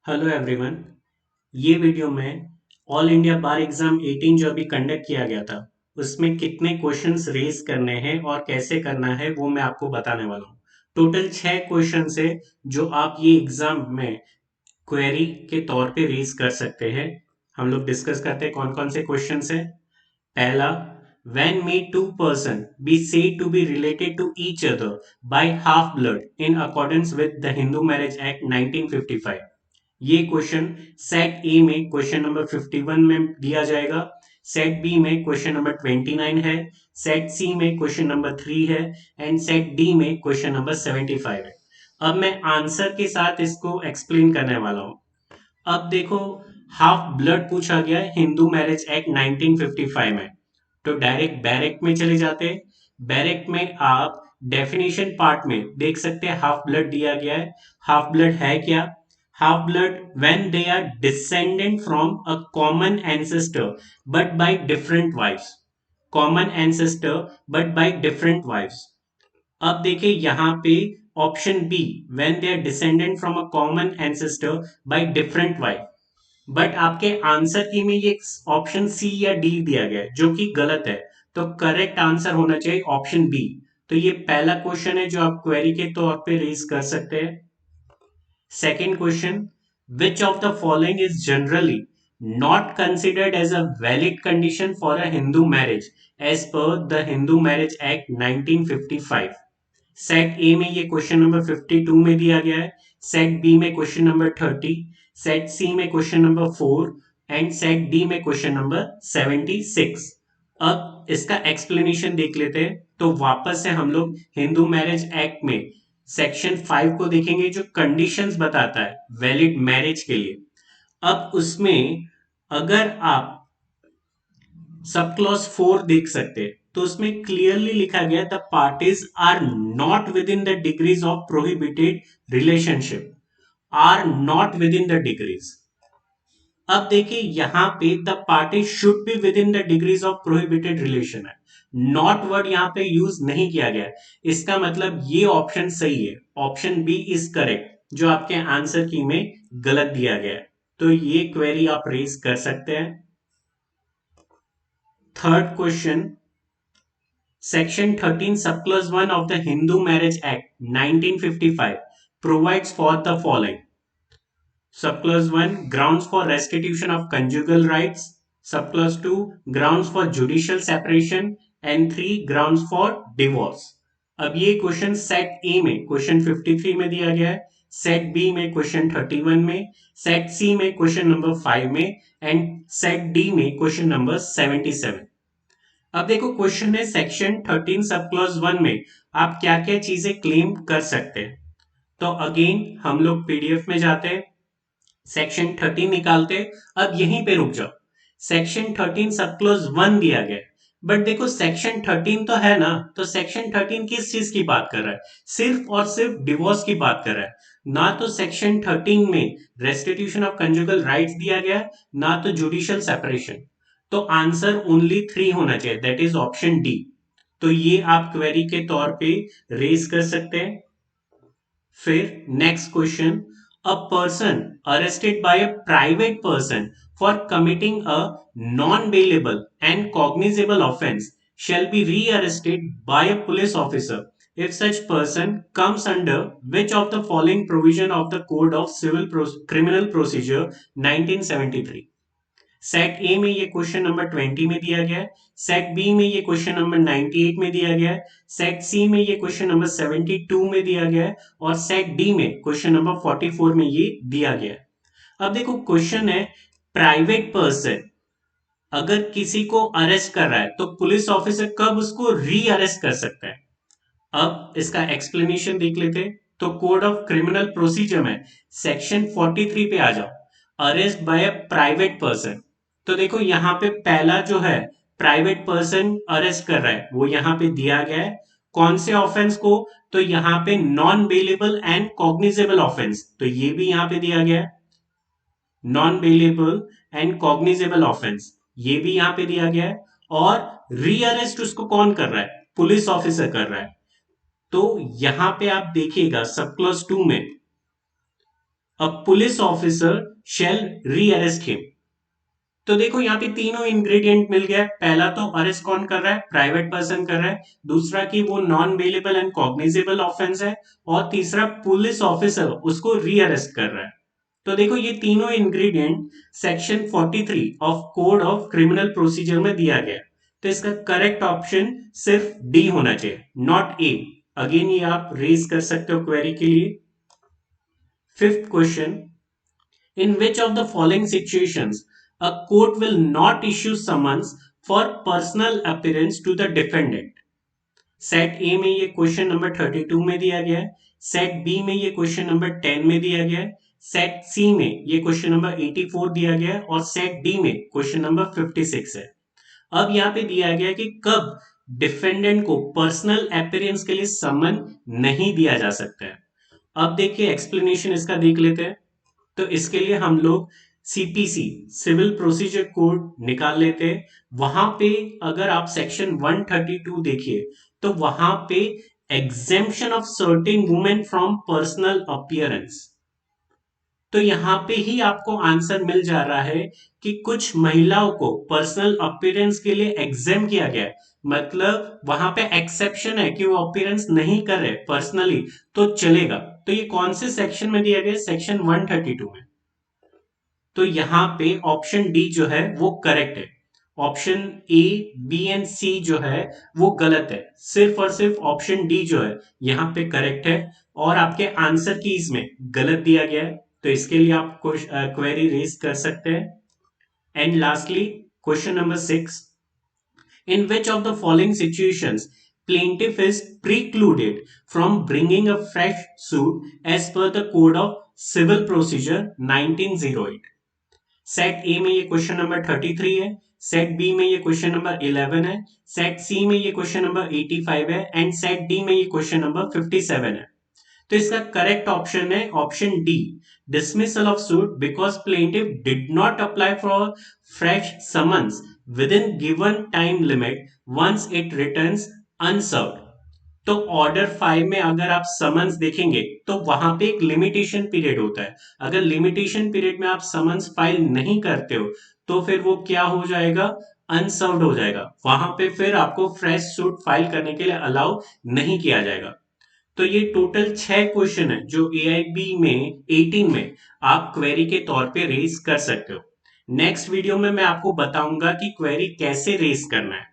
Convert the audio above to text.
Hello everyone. ये video में all India बार exam 18 जो अभी कंडक्ट किया गया था उसमें कितने क्वेश्चंस रेज करने हैं और कैसे करना है वो मैं आपको बताने वाला हूँ। टोटल 6 क्वेश्चन है जो आप ये एग्जाम में क्वेरी के तौर पे रेज कर सकते हैं। हम लोग डिस्कस करते हैं कौन कौन से क्वेश्चन है। पहला, when may two person be said to be related to each other by half blood in accordance with the Hindu Marriage Act 1955? ये क्वेश्चन सेट ए में क्वेश्चन नंबर 51 में दिया जाएगा। सेट बी में क्वेश्चन नंबर 29 है। Set सी में question number 3 है। And set D में क्वेश्चन नंबर 75 है। अब मैं आंसर के साथ इसको एक्सप्लेन करने वाला हूं। अब देखो, हाफ ब्लड पूछा गया है हिंदू मैरिज एक्ट 1955 में, तो डायरेक्ट बैरेक्ट में चले जाते हैं। बैरेक्ट में आप डेफिनेशन पार्ट में देख सकते हैं हाफ ब्लड दिया गया है। हाफ ब्लड है क्या? Half blood when they are descendant from a common ancestor but by different wifes. Common ancestor but by different wifes. अब देखिए यहाँ पे option B, when they are descendant from a common ancestor by different wife, but आपके answer की में ये option C या D दिया गया है जो कि गलत है। तो करेक्ट आंसर होना चाहिए ऑप्शन बी। तो ये पहला क्वेश्चन है जो आप क्वेरी के तौर पे रेज कर सकते हैं। Second question, which of the following is generally not considered as a valid condition for a Hindu marriage as per the Hindu Marriage Act 1955? Set ए में ये क्वेश्चन नंबर 52 में दिया गया है। सेट बी में क्वेश्चन नंबर 30। सेट सी में question number 4 and set D में question number 76। अब इसका एक्सप्लेनेशन देख लेते हैं। तो वापस से हम लोग हिंदू मैरिज एक्ट में सेक्शन 5 को देखेंगे जो कंडीशंस बताता है वैलिड मैरिज के लिए। अब उसमें अगर आप सब क्लॉज 4 देख सकते हैं तो उसमें क्लियरली लिखा गया the parties are not within the degrees of prohibited relationship. Are not within the degrees. अब देखिए यहां पे the party should be within the degrees of prohibited relation है। नॉट वर्ड यहां पे use नहीं किया गया। इसका मतलब ये ऑप्शन सही है। ऑप्शन बी इज करेक्ट जो आपके आंसर की में गलत दिया गया है। तो ये क्वेरी आप रेज कर सकते हैं। Third question, Section 13 Subclause 1 of the Hindu Marriage Act 1955 provides for the following. Subclause 1, grounds for restitution of conjugal rights. Subclause 2, grounds for judicial separation. And 3, grounds for divorce. अब ये question set ए में question 53 में दिया गया है। Set B में question 31 में। Set सी में क्वेश्चन नंबर 5 में। एंड सेट डी में क्वेश्चन नंबर 77। अब देखो क्वेश्चन है सेक्शन 13 सब क्लॉज 1 में आप क्या क्या चीजें क्लेम कर सकते हैं। तो अगेन हम लोग पीडीएफ में जाते हैं, सेक्शन 13 निकालते हैं। अब यहीं पे रुक जाओ। सेक्शन 13 सब क्लॉज 1 दिया गया, बट देखो सेक्शन 13 तो है ना, तो सेक्शन 13 किस चीज की बात कर रहा है? सिर्फ और सिर्फ डिवोर्स की बात कर रहा है। ना तो सेक्शन 13 में रेस्टिट्यूशन ऑफ कंजुगल राइट्स दिया गया है, ना तो जुडिशियल सेपरेशन। तो आंसर ओनली 3 होना चाहिए, दैट इज ऑप्शन डी। तो ये आप क्वेरी के तौर पे रेज कर सकते हैं। फिर next question, a person arrested bye a private person for committing a non bailable and cognizable offence shall be rearrested by a police officer if such person comes under which of the following provision of the Code of Criminal Procedure 1973? Set ए में ये question number 20 में दिया गया है। Set B में ये question number 98 में दिया गया है। सेट सी में ये क्वेश्चन नंबर 72 में दिया गया है। और सेट डी में क्वेश्चन नंबर 44 में ये दिया गया है। अब देखो क्वेश्चन है, प्राइवेट पर्सन अगर किसी को अरेस्ट कर रहा है तो पुलिस ऑफिसर कब उसको री अरेस्ट कर सकता है? अब इसका एक्सप्लेनेशन देख लेते हैं। तो कोड ऑफ क्रिमिनल प्रोसीजर में सेक्शन 43 पे आ जाओ, arrest by a private person. तो देखो यहां पे पहला जो है प्राइवेट पर्सन अरेस्ट कर रहा है वो यहां पे दिया गया है। कौन से ऑफेंस को? तो यहां पे non bailable and cognizable offence, तो ये भी यहां पे दिया गया है। Non bailable and cognizable offence ये भी यहां पे दिया गया है। और रीअरेस्ट उसको कौन कर रहा है? पुलिस ऑफिसर कर रहा है। तो यहां पे आप देखिएगा सब क्लॉज 2 में a police officer shall rearrest him. तो देखो यहाँ पे तीनों इंग्रेडिएंट मिल गया। पहला तो अरेस्ट कौन कर रहा है, प्राइवेट पर्सन कर रहा है। दूसरा कि वो non bailable and cognizable offence है। और तीसरा पुलिस ऑफिसर उसको रीअरेस्ट कर रहा है। तो देखो ये तीनों ingredient section 43 of code of criminal procedure में दिया गया। तो इसका करेक्ट ऑप्शन सिर्फ डी होना चाहिए, नॉट ए। अगेन ये आप रेज कर सकते हो क्वेरी के लिए। Fifth question, in which of the following situations a court will not issue summons for personal appearance to the defendant? Set ए में ये क्वेश्चन नंबर 32 में दिया गया है। सेट बी में ये क्वेश्चन नंबर 10 में दिया गया है। सेट सी में ये क्वेश्चन नंबर 84 दिया गया है। और सेट डी में क्वेश्चन नंबर 56 है। अब यहाँ पे दिया गया है कि कब डिफेंडेंट को पर्सनल अपीयरेंस के लिए समन नहीं दिया जा सकता है। अब देखिए एक्सप्लेनेशन इसका देख लेते हैं। तो इसके लिए हम लोग सीपीसी सिविल प्रोसीजर कोड निकाल लेते हैं। वहां पे अगर आप सेक्शन 132 देखिए तो वहां पे exemption of certain women from personal appearance. तो यहां पे ही आपको आंसर मिल जा रहा है कि कुछ महिलाओं को पर्सनल अपीयरेंस के लिए एग्जाम किया गया है। मतलब वहां पे एक्सेप्शन है कि वो अपीयरेंस नहीं कर रहे पर्सनली तो चलेगा। तो ये कौन से सेक्शन में दिया गया, सेक्शन 132 में। तो यहाँ पे ऑप्शन डी जो है वो करेक्ट है। ऑप्शन ए बी एंड सी जो है वो गलत है। सिर्फ और सिर्फ ऑप्शन डी जो है यहाँ पे करेक्ट है। और आपके आंसर की इसमें गलत दिया गया है। तो इसके लिए आप क्वेरी रेज कर सकते हैं। And lastly question number 6, in which of the following situations plaintiff is precluded from bringing a fresh suit as per the code of civil procedure 1908? Set ए में ये क्वेश्चन नंबर 33 है। सेट बी में ये question number 11 है। Set सी में ये question number 85 है। And set D में ये क्वेश्चन नंबर 57 है। तो इसका करेक्ट ऑप्शन है option D, dismissal of suit because plaintiff did not apply for fresh summons within given time limit once it returns unserved। तो ऑर्डर 5 में अगर आप समन्स देखेंगे तो वहां पे एक लिमिटेशन पीरियड होता है। अगर लिमिटेशन पीरियड में आप समन्स फाइल नहीं करते हो तो फिर वो क्या हो जाएगा, अनसर्व्ड हो जाएगा। वहां पे फिर आपको फ्रेश सूट फाइल करने के लिए अलाउ नहीं किया जाएगा। तो ये टोटल 6 क्वेश्चन है जो एआईबी में 18 में आप क्वेरी के तौर पे रेज कर सकते हो। नेक्स्ट वीडियो में मैं आपको बताऊंगा कि क्वेरी कैसे रेज करना है।